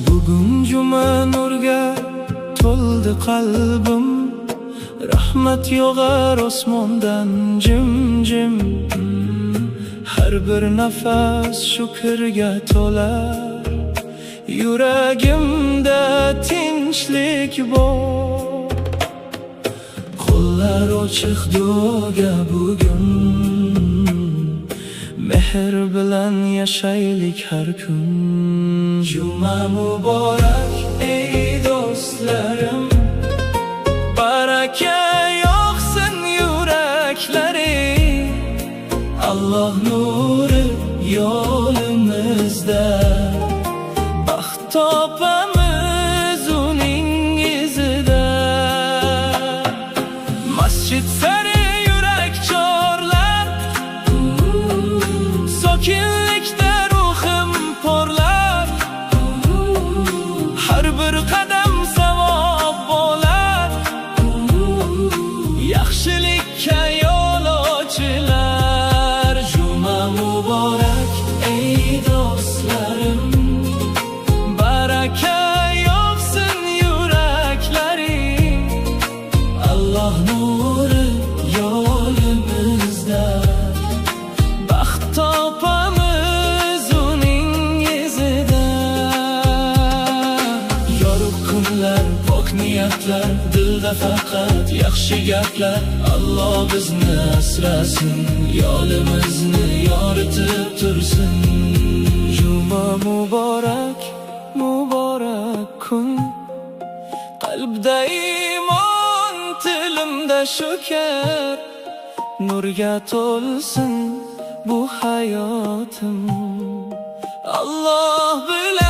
Bugun juma nurga to'ldi qalbim, rahmat yog'ar osmondan jim-jim. Har bir nafas shukrga to'lar, yuragimda tinchlik bor. Qo'llar ochiq duoga bugun, mehr bilan yashaylik har kun. Juma muborak ey do'stlarim, baraka yog'sin yuraklaring. Alloh nuri yo'limizda, baxt topamiz uning izida. Masjid sari yurak chorlab, sokinlikda ruhim porlar. Har bir qadam savob bo'lar, yaxshilikka yo'l ochilar. Juma muborak ey do'stlarim, baraka yog'sin yuraklaring. Alloh nuri yo'limizda, baxt topamiz uning izida. Yorug' kunlar, pok niyatlar, dilda faqat yaxshi gaplar. Alloh bizni asrasin, yo'limizni yoritib tursin. Juma muborak, muborak kun, qalbda iymon, tilimda shukr. Nurga to'lsin bu hayotim, Alloh bilan